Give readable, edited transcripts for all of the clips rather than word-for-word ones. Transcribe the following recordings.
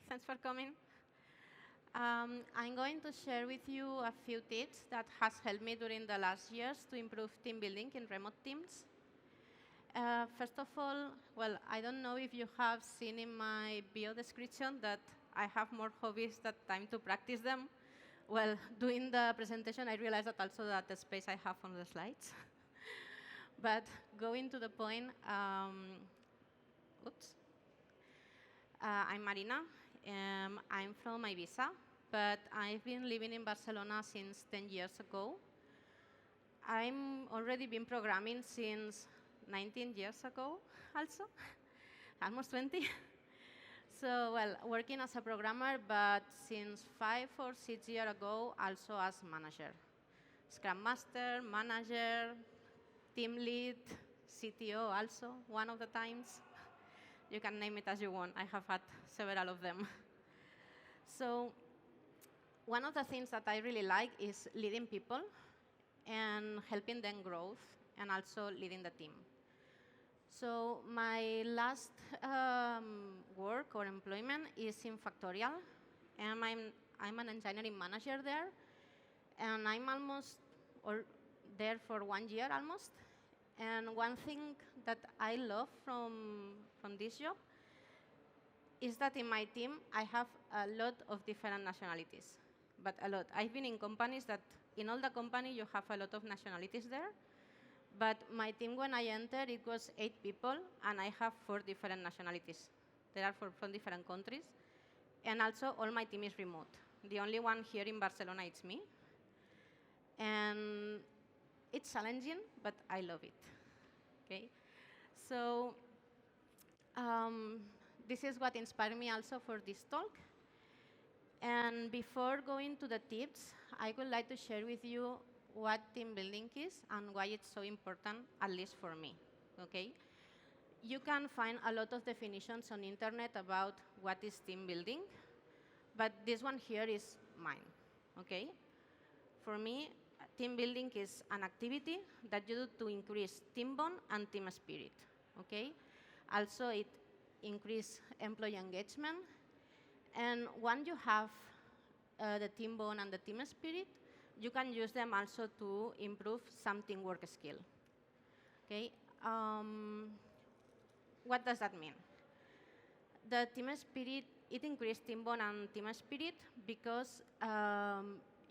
Thanks for coming. I'm going to share with you a few tips that has helped me during the last years to improve team building in remote teams. First of all, well, I don't know if you have seen in my bio description that I have more hobbies than time to practice them. Well, doing the presentation, I realized that also that the space I have on the slides. But going to the point, oops. I'm Marina. I'm from Ibiza, but I've been living in Barcelona since 10 years ago. I'm already been programming since 19 years ago, also, almost 20. So, well, working as a programmer, but since 5 or 6 years ago, also as manager. Scrum Master, manager, team lead, CTO also, one of the times. You can name it as you want. I have had several of them. So one of the things that I really like is leading people and helping them grow and also leading the team. So my last work or employment is in Factorial, and I'm an engineering manager there, and I'm almost there for 1 year almost. And one thing that I love from this job is that in my team, I have a lot of different nationalities, but a lot. I've been in companies that, in all the company, you have a lot of nationalities there. But my team, when I entered, it was 8 people, and I have 4 different nationalities. They are from different countries. And also, all my team is remote. The only one here in Barcelona is me. And it's challenging, but I love it. Okay? So this is what inspired me also for this talk. And before going to the tips, I would like to share with you what team building is and why it's so important, at least for me. Okay? You can find a lot of definitions on internet about what is team building, but this one here is mine. Okay? For me, team building is an activity that you do to increase team bond and team spirit. Okay? Also, it increases employee engagement. And once you have the team bond and the team spirit, you can use them also to improve some teamwork skill. Okay? What does that mean? The team spirit, it increases team bond and team spirit because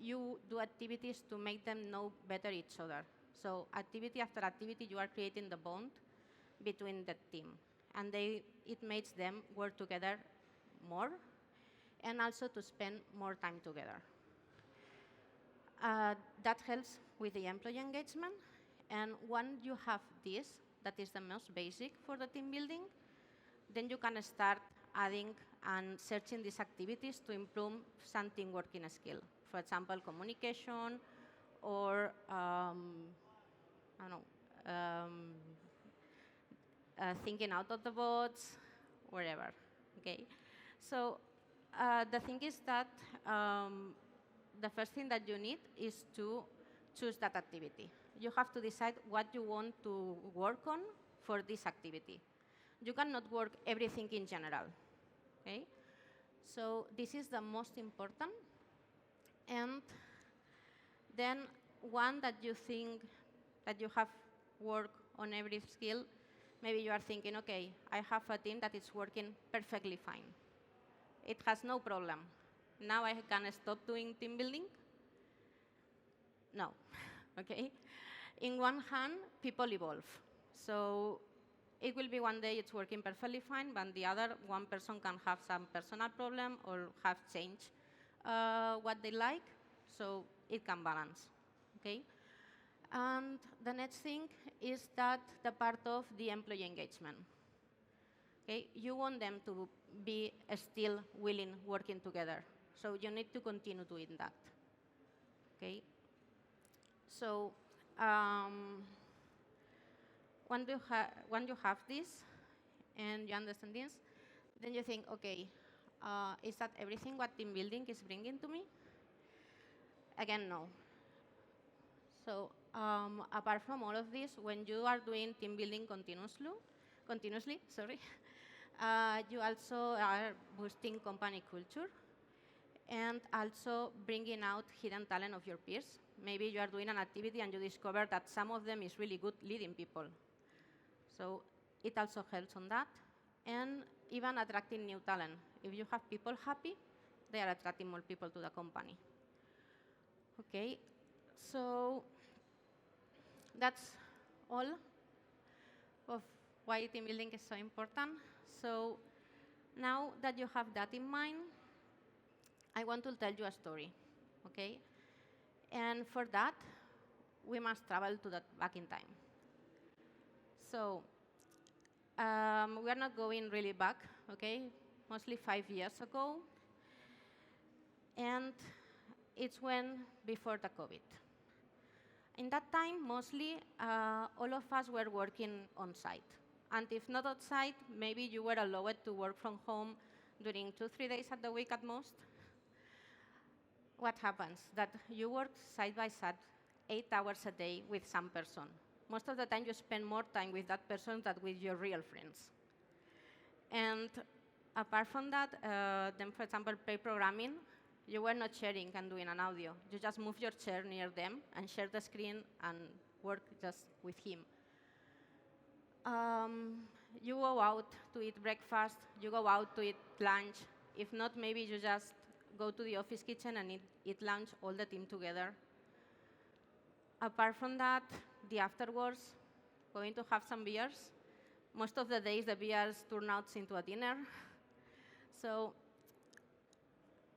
you do activities to make them know better each other. So activity after activity, you are creating the bond between the team. And it makes them work together more and also to spend more time together. That helps with the employee engagement. And once you have this, that is the most basic for the team building, then you can start adding and searching these activities to improve some team working skill. For example, communication or, I don't know, thinking out of the box, wherever. Okay? So the thing is that the first thing that you need is to choose that activity. You have to decide what you want to work on for this activity. You cannot work everything in general. Okay? So this is the most important. And then one that you think that you have worked on every skill, maybe you are thinking, okay, I have a team that is working perfectly fine. It has no problem. Now I can stop doing team building? No. Okay? In one hand, people evolve. So it will be one day it's working perfectly fine, but the other, one person can have some personal problem or have changed what they like, so it can balance. Okay? And the next thing is that the part of the employee engagement. Okay? You want them to be still willing working together. So you need to continue doing that. Okay? So when you have this and you understand this, then you think, okay, is that everything what team building is bringing to me? Again, no. So apart from all of this, when you are doing team building continuously, You also are boosting company culture and also bringing out hidden talent of your peers. Maybe you are doing an activity and you discover that some of them is really good leading people. So it also helps on that. And even attracting new talent. If you have people happy, they are attracting more people to the company. Okay, so that's all of why team building is so important. So now that you have that in mind, I want to tell you a story, okay? And for that, we must travel to that back in time. So we are not going really back, okay? Mostly 5 years ago. And it's when before the COVID. In that time, mostly all of us were working on site. And if not on site, maybe you were allowed to work from home during 2-3 days at the week at most. What happens? That you work side by side 8 hours a day with some person. Most of the time, you spend more time with that person than with your real friends. And apart from that, then, for example, pair programming, you were not sharing and doing an audio. You just move your chair near them and share the screen and work just with him. You go out to eat breakfast, you go out to eat lunch. If not, maybe you just go to the office kitchen and eat lunch, all the team together. Apart from that, the afterwards, going to have some beers. Most of the days, the beers turn out into a dinner. So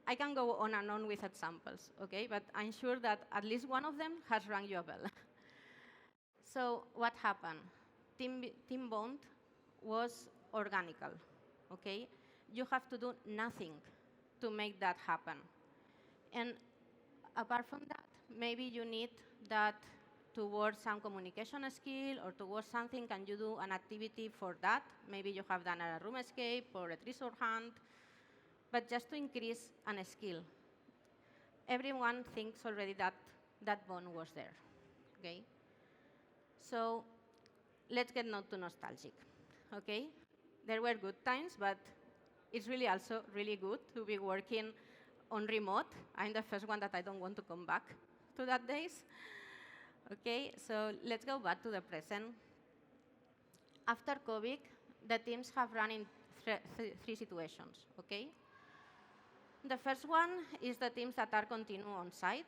I can go on and on with examples, okay? But I'm sure that at least one of them has rung you a bell. So what happened? Team bond was organical, okay? You have to do nothing to make that happen. And apart from that, maybe you need that towards some communication skill or towards something, can you do an activity for that? Maybe you have done a room escape or a treasure hunt, but just to increase a skill. Everyone thinks already that that bond was there, okay? So let's get not too nostalgic, okay? There were good times, but it's really also really good to be working on remote. I'm the first one that I don't want to come back to that days. Okay, so let's go back to the present. After COVID, the teams have run in three situations, okay? The first one is the teams that are continue on site,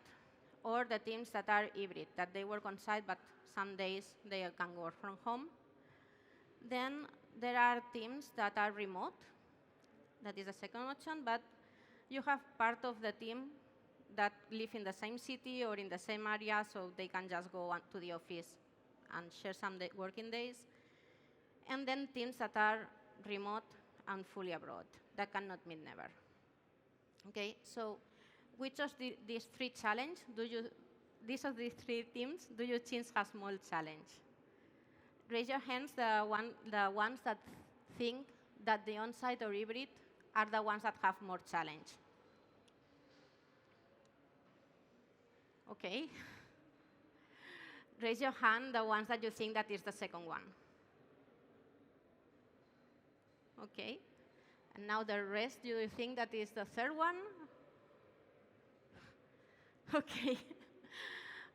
or the teams that are hybrid, that they work on site, but some days they can work from home. Then there are teams that are remote. That is the second option, but you have part of the team that live in the same city or in the same area, so they can just go to the office and share some working days. And then teams that are remote and fully abroad, that cannot meet never. Okay, so which of these three challenges these of these three teams, do you think has more challenge? Raise your hands, the ones that think that the on-site or hybrid are the ones that have more challenge. Okay. Raise your hand, the ones that you think that is the second one. Okay. And now the rest, do you think that is the third one? Okay.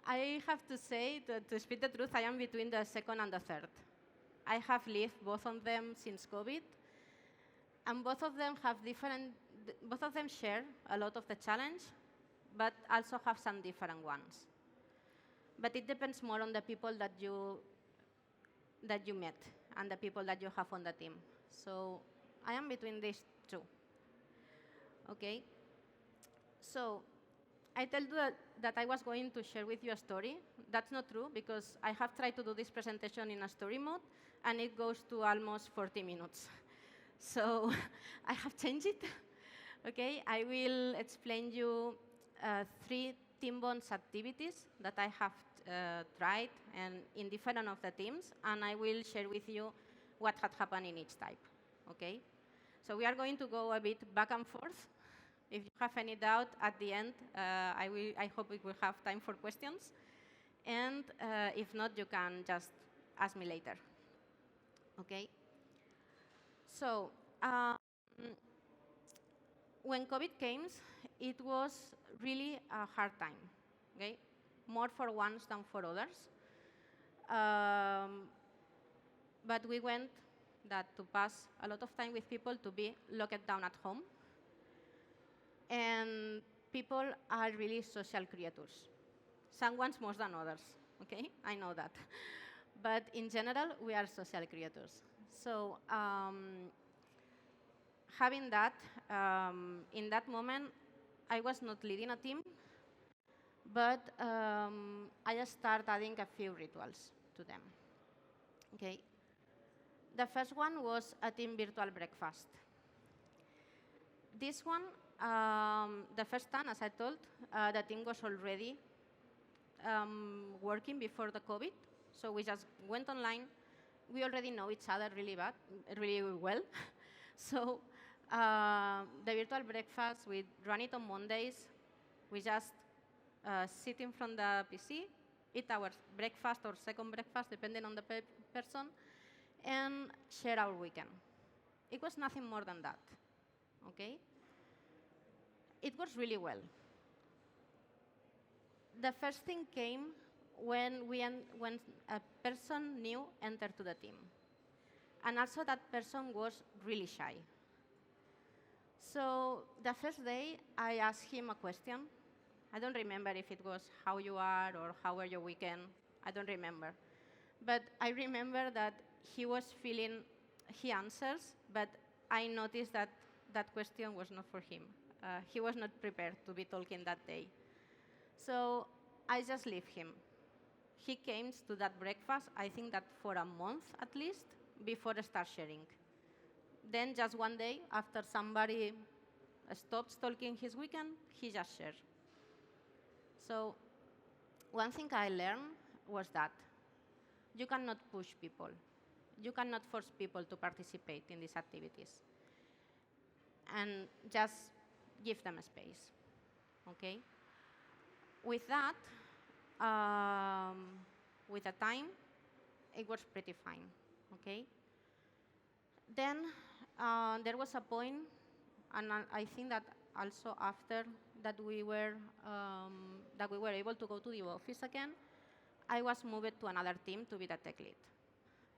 I have to say that, to speak the truth, I am between the second and the third. I have lived both of them since COVID, and both of them share a lot of the challenge, but also have some different ones. But it depends more on the people that you met and the people that you have on the team. So I am between these two. Okay? So I told you that I was going to share with you a story. That's not true, because I have tried to do this presentation in a story mode, and it goes to almost 40 minutes. So I have changed it. Okay, I will explain you 3 team bonds activities that I have tried and in different of the teams, and I will share with you what had happened in each type. Okay, so we are going to go a bit back and forth. If you have any doubt at the end, I hope we will have time for questions. And if not, you can just ask me later. Okay? So Um, when COVID came, it was really a hard time, okay? More for ones than for others. Um, but we went that to pass a lot of time with people to be locked down at home. And people are really social creatures. Some ones more than others, okay? I know that. But in general, we are social creators. So having that, in that moment, I was not leading a team, but I just started adding a few rituals to them. Okay. The first one was a team virtual breakfast. This one, the first time, as I told, the team was already working before the COVID, so we just went online. We already know each other really well. So the virtual breakfast, we run it on Mondays. We just sit in front of the PC, eat our breakfast or second breakfast, depending on the person, and share our weekend. It was nothing more than that, okay? It was really well. The first thing came when a person new entered to the team. And also that person was really shy. So the first day, I asked him a question. I don't remember if it was how you are or how were your weekend. I don't remember. But I remember that he was feeling, he answers, but I noticed that that question was not for him. He was not prepared to be talking that day. So I just leave him. He came to that breakfast, I think that for a month at least, before I start sharing. Then just one day, after somebody stops talking his weekend, he just shared. So one thing I learned was that you cannot push people. You cannot force people to participate in these activities. And just give them a space, okay? With that, with the time, it was pretty fine, okay? Then there was a point, and I think that also after that we were able to go to the office again, I was moved to another team to be the tech lead.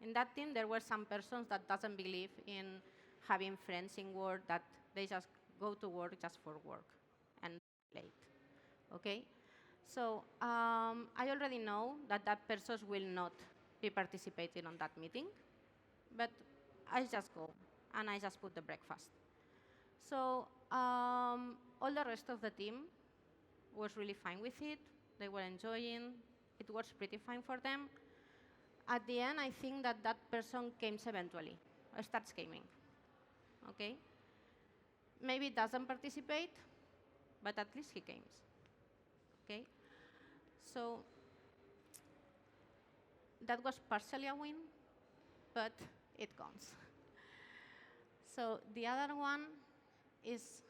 In that team, there were some persons that doesn't believe in having friends in work, that they just go to work just for work and late, okay? So I already know that that person will not be participating on that meeting, but I just go and I just put the breakfast. So all the rest of the team was really fine with it. They were enjoying. It was pretty fine for them. At the end, I think that that person comes eventually, starts coming. Okay? Maybe doesn't participate, but at least he comes. Okay? So that was partially a win, but it counts. So the other one is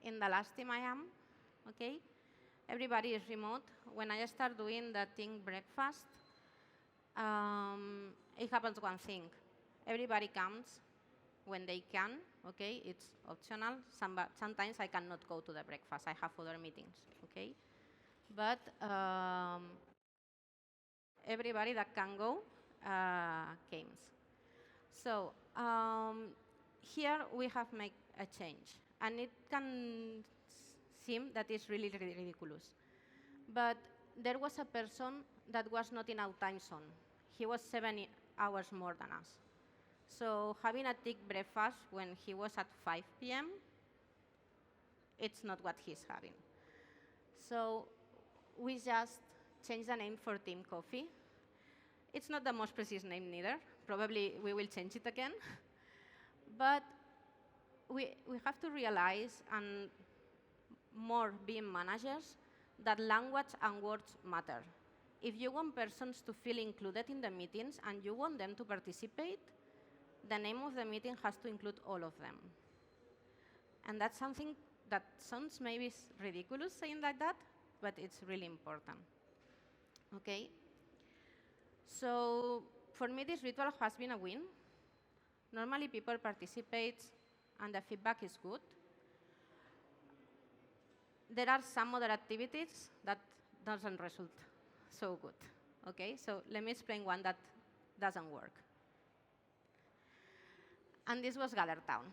in the last team I am, okay? Everybody is remote. When I start doing the team breakfast, it happens one thing. Everybody comes when they can, okay? It's optional. Sometimes I cannot go to the breakfast. I have other meetings, okay? But everybody that can go comes. So here we have made a change, and it can seem that it's really, really ridiculous. But there was a person that was not in our time zone. He was 7 hours more than us. So having a thick breakfast when he was at 5 p.m., it's not what he's having. So we just changed the name for Team Coffee. It's not the most precise name neither. Probably we will change it again. But we have to realize, and more being managers, that language and words matter. If you want persons to feel included in the meetings and you want them to participate, the name of the meeting has to include all of them. And that's something that sounds maybe ridiculous saying like that, but it's really important. Okay? So for me, this ritual has been a win. Normally, people participate and the feedback is good. There are some other activities that doesn't result so good. Okay, so let me explain one that doesn't work. And this was Gather Town.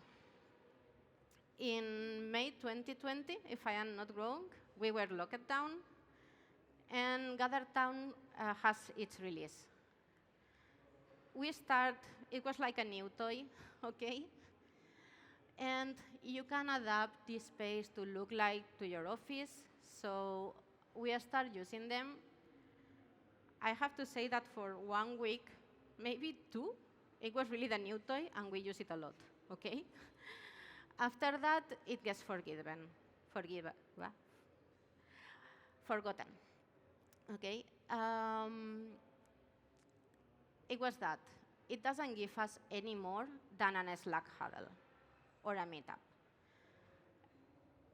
In May 2020, if I am not wrong, we were locked down, and Gather Town has its release. It was like a new toy, okay? And you can adapt this space to look like to your office, so we start using them. I have to say that for 1 week, maybe 2, it was really the new toy, and we use it a lot, okay? After that, it gets forgotten, okay? It was that. It doesn't give us any more than a Slack huddle or a meetup.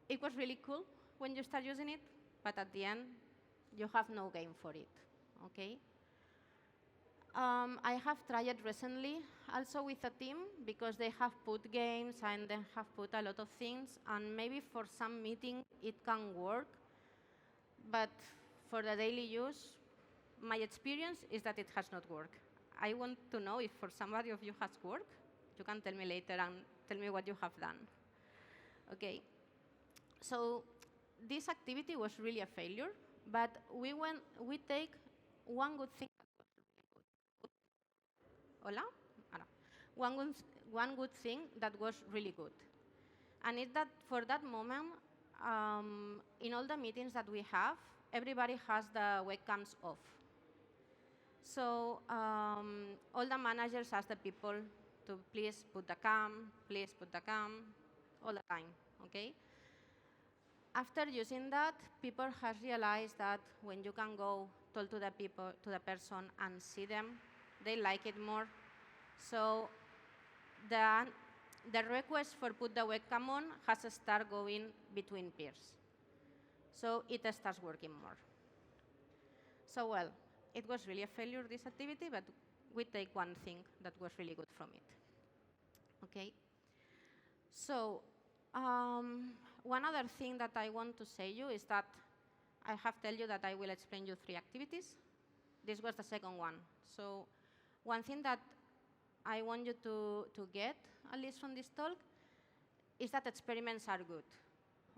It was really cool when you start using it, but at the end, you have no gain for it, okay? I have tried it recently also with a team because they have put games and they have put a lot of things, and maybe for some meeting it can work, but for the daily use, my experience is that it has not worked. I want to know if for somebody of you has worked. You can tell me later and tell me what you have done. Okay. So this activity was really a failure, but we take one good thing. Hola? Hola. One good thing that was really good. And it's that for that moment, in all the meetings that we have, everybody has the webcams off. So all the managers ask the people to please put the cam, all the time, okay? After using that, people have realized that when you can go talk to the person and see them, they like it more. So the request for put the webcam on has to start going between peers. So it starts working more. So well, it was really a failure, this activity, but we take one thing that was really good from it. Okay. So one other thing that I want to say you is that I have told you that I will explain you 3 activities. This was the second one. So one thing that I want you to get, at least from this talk, is that experiments are good.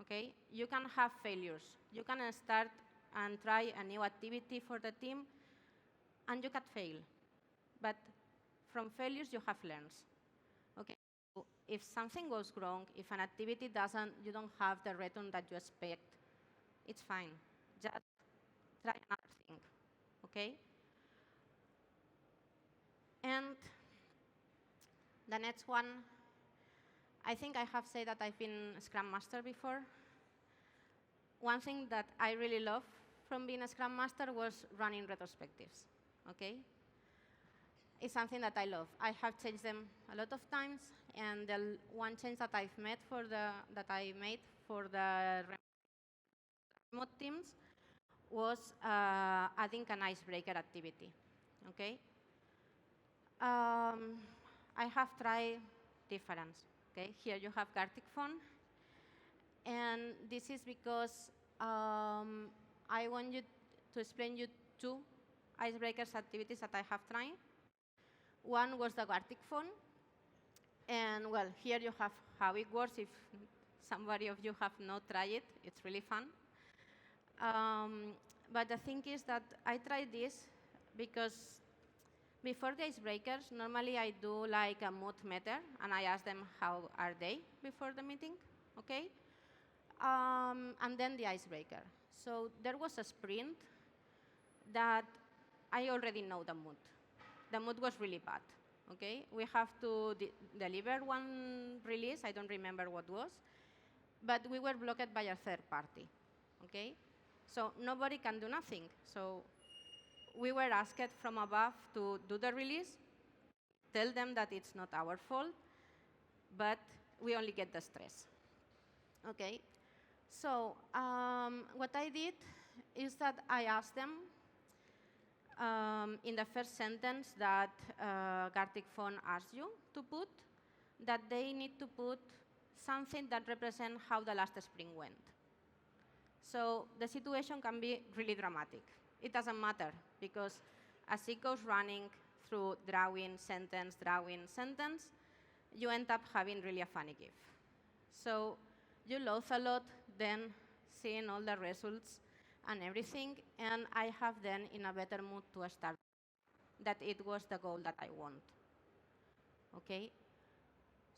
Okay? You can have failures. You can start and try a new activity for the team, and you can fail. But from failures, you have learned. Okay? So if something goes wrong, if an activity you don't have the return that you expect, it's fine. Just try another thing. Okay? And the next one, I think I have said that I've been a Scrum Master before. One thing that I really love from being a Scrum Master was running retrospectives. Okay? It's something that I love. I have changed them a lot of times, and the one change that I made for the remote teams was adding an icebreaker activity. Okay? I have tried different. Okay? Here you have Gartic Phone, and this is because I want you to explain you 2 icebreakers activities that I have tried. One was the Gartic Phone, and well, here you have how it works. If somebody of you have not tried it, it's really fun. But the thing is that I tried this because before the icebreakers, normally I do like a mood meter, and I ask them how are they before the meeting, okay? And then the icebreaker. So there was a sprint that I already know the mood. The mood was really bad, okay? We have to deliver one release, I don't remember what was, but we were blocked by a third party, okay? So nobody can do nothing. So we were asked from above to do the release, tell them that it's not our fault, but we only get the stress, okay? So what I did is that I asked them in the first sentence that Gartic Phone asked you to put, that they need to put something that represents how the last sprint went. So the situation can be really dramatic. It doesn't matter, because as it goes running through drawing, sentence, you end up having really a funny GIF. So you laugh a lot, then seeing all the results and everything, and I have then in a better mood to start that it was the goal that I want. Okay?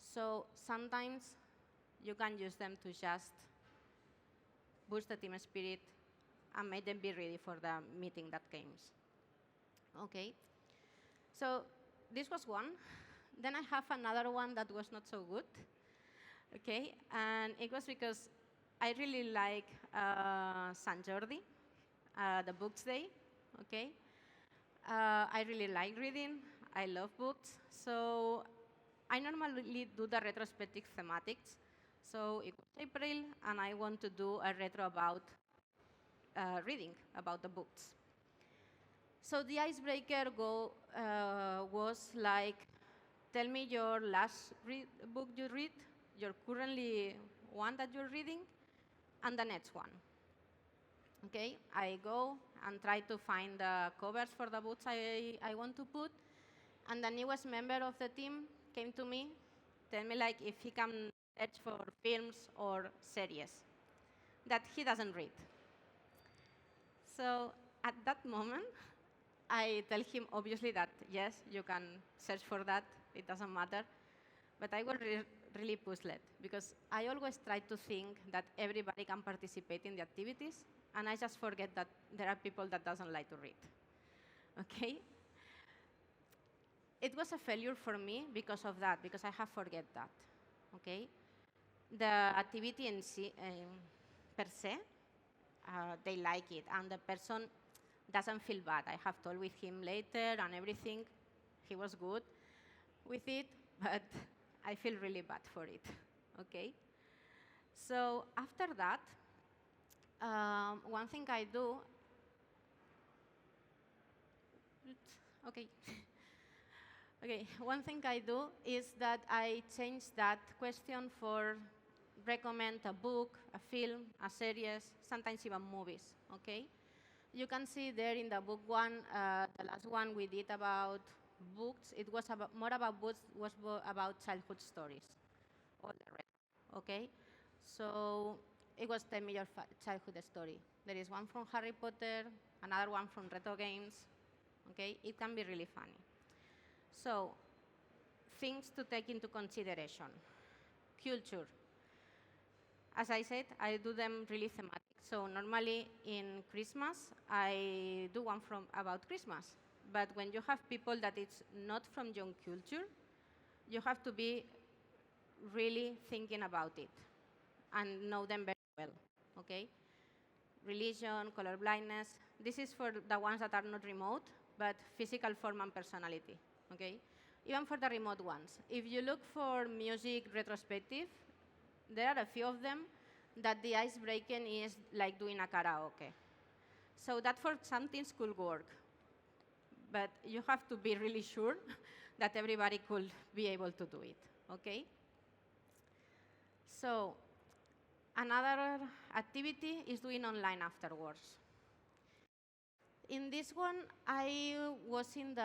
So sometimes you can use them to just boost the team spirit and make them be ready for the meeting that comes. Okay? So this was one. Then I have another one that was not so good. Okay? And it was because I really like Sant Jordi, the books day. Okay? I really like reading. I love books. So I normally do the retrospective thematics. So it was April, and I want to do a retro about reading, about the books. So the icebreaker was like, tell me your last book you read, your currently one that you're reading, and the next one. Okay, I go and try to find the covers for the books I want to put, and the newest member of the team came to me, tell me like if he can search for films or series that he doesn't read. So at that moment, I tell him obviously that yes, you can search for that, it doesn't matter. But I was really puzzled because I always try to think that everybody can participate in the activities, and I just forget that there are people that doesn't like to read. Okay? It was a failure for me because of that, because I have forget that. Okay? The activity in per se, they like it, and the person doesn't feel bad. I have talked with him later and everything. He was good with it, but I feel really bad for it. Okay? So after that, one thing I do, okay. Okay, one thing I do is that I change that question for recommend a book, a film, a series, sometimes even movies, okay? You can see there in the book one, the last one we did about books, it was more about books, was about childhood stories, all the rest, okay? So it was Tell Me Your Childhood Story. There is one from Harry Potter, another one from retro games, okay? It can be really funny. So things to take into consideration. Culture. As I said, I do them really thematic. So normally in Christmas, I do one about Christmas. But when you have people that it's not from your culture, you have to be really thinking about it and know them very well, okay? Religion, color blindness. This is for the ones that are not remote, but physical form and personality, okay? Even for the remote ones. If you look for music retrospective, there are a few of them that the icebreaking is like doing a karaoke. So that for some things could work, but you have to be really sure that everybody could be able to do it, okay? So another activity is doing online afterwards. In this one, I was in the,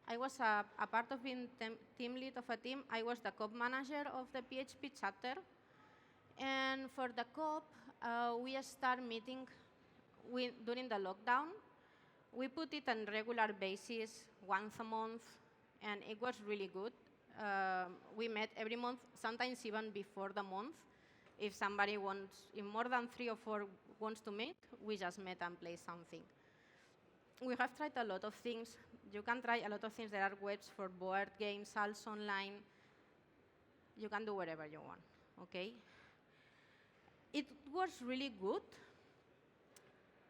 I was a part of being team lead of a team. I was the COP manager of the PHP chapter. And for the COP, we start meeting during the lockdown. We put it on regular basis, once a month, and it was really good. We met every month, sometimes even before the month. If somebody wants, if more than 3 or 4 wants to meet, we just met and play something. We have tried a lot of things. You can try a lot of things. There are webs for board games, also online. You can do whatever you want, okay? It was really good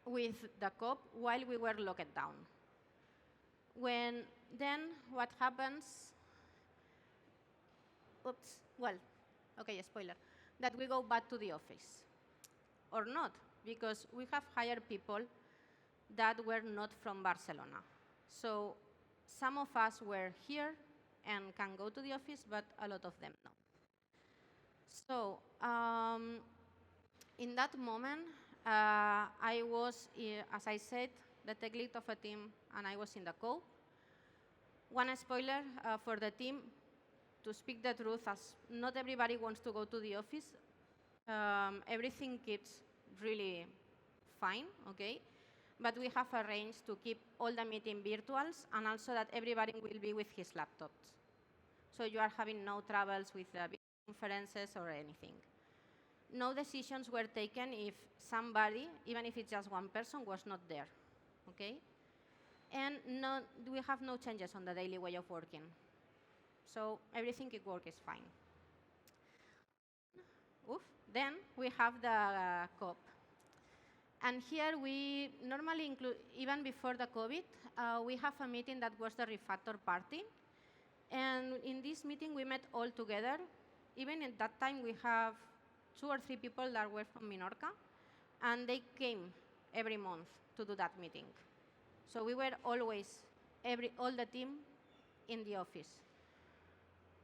with the COP while we were locked down. Then what happens, oops, well, okay, spoiler, that we go back to the office. Or not, because we have hired people that were not from Barcelona. So some of us were here, and can go to the office, but a lot of them no. So in that moment, I was, as I said, the tech lead of a team, and I was in the co. One spoiler for the team, to speak the truth, as not everybody wants to go to the office, everything keeps really fine, okay? But we have arranged to keep all the meeting virtuals, and also that everybody will be with his laptops. So you are having no troubles with the conferences or anything. No decisions were taken if somebody, even if it's just one person, was not there, okay? And we have no changes on the daily way of working. So everything at work is fine. Then we have the COP. And here we normally include, even before the COVID, we have a meeting that was the refactor party. And in this meeting, we met all together. Even at that time, we have 2 or 3 people that were from Minorca, and they came every month to do that meeting. So we were always, all the team in the office.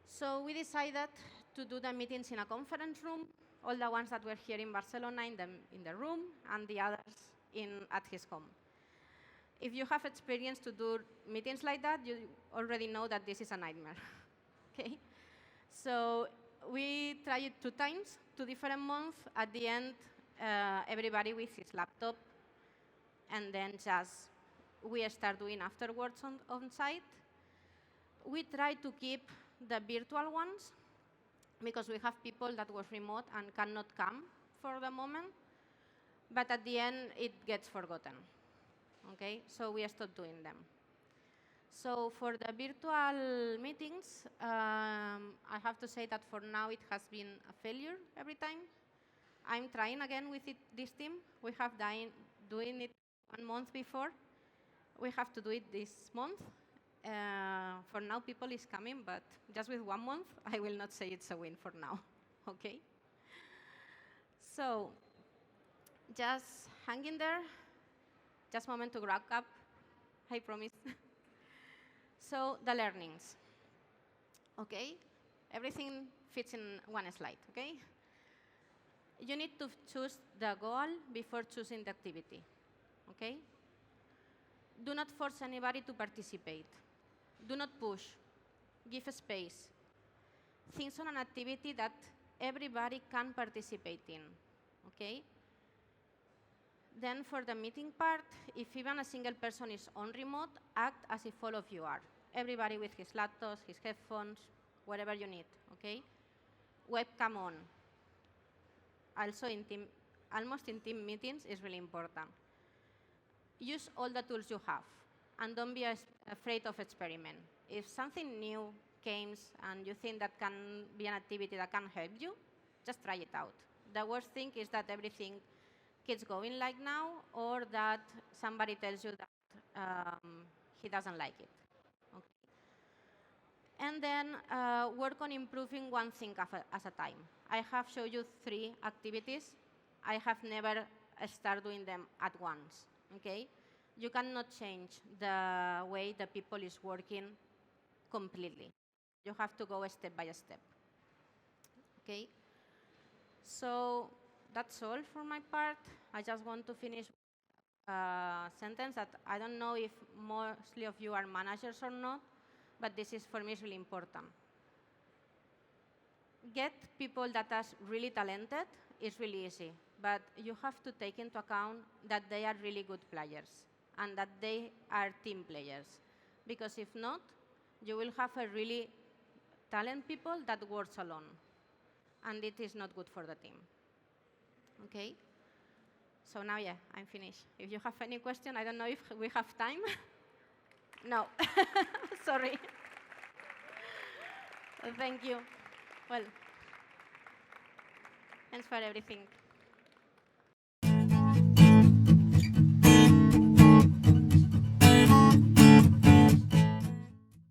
So we decided to do the meetings in a conference room, all the ones that were here in Barcelona in the room, and the others at his home. If you have experience to do meetings like that, you already know that this is a nightmare. Okay? So we tried it 2 times, 2 different months. At the end, everybody with his laptop, and then just we start doing afterwards on site. We try to keep the virtual ones because we have people that was remote and cannot come for the moment. But at the end, it gets forgotten. Okay, so we stopped doing them. So for the virtual meetings, I have to say that for now it has been a failure every time. I'm trying again with this team. We have doing it 1 month before. We have to do it this month. For now, people is coming, but just with 1 month, I will not say it's a win for now. Okay? So just hang in there. Just a moment to wrap up, I promise. So the learnings, okay? Everything fits in one slide, okay? You need to choose the goal before choosing the activity, okay? Do not force anybody to participate. Do not push. Give space. Think on an activity that everybody can participate in, okay? Then for the meeting part, if even a single person is on remote, act as if all of you are. Everybody with his laptops, his headphones, whatever you need, okay? Webcam on. Also almost in team meetings is really important. Use all the tools you have, and don't be afraid of experiment. If something new comes and you think that can be an activity that can help you, just try it out. The worst thing is that everything keeps going like now, or that somebody tells you that he doesn't like it. Okay. And then work on improving one thing at a time. I have showed you 3 activities. I have never started doing them at once. Okay? You cannot change the way the people is working completely. You have to go step by step. Okay? So that's all for my part. I just want to finish a sentence that I don't know if mostly of you are managers or not, but this is for me is really important. Get people that are really talented is really easy, but you have to take into account that they are really good players and that they are team players. Because if not, you will have a really talented people that works alone, and it is not good for the team. Okay? So now, yeah, I'm finished. If you have any question, I don't know if we have time. No, sorry. Thank you. Well, thanks for everything.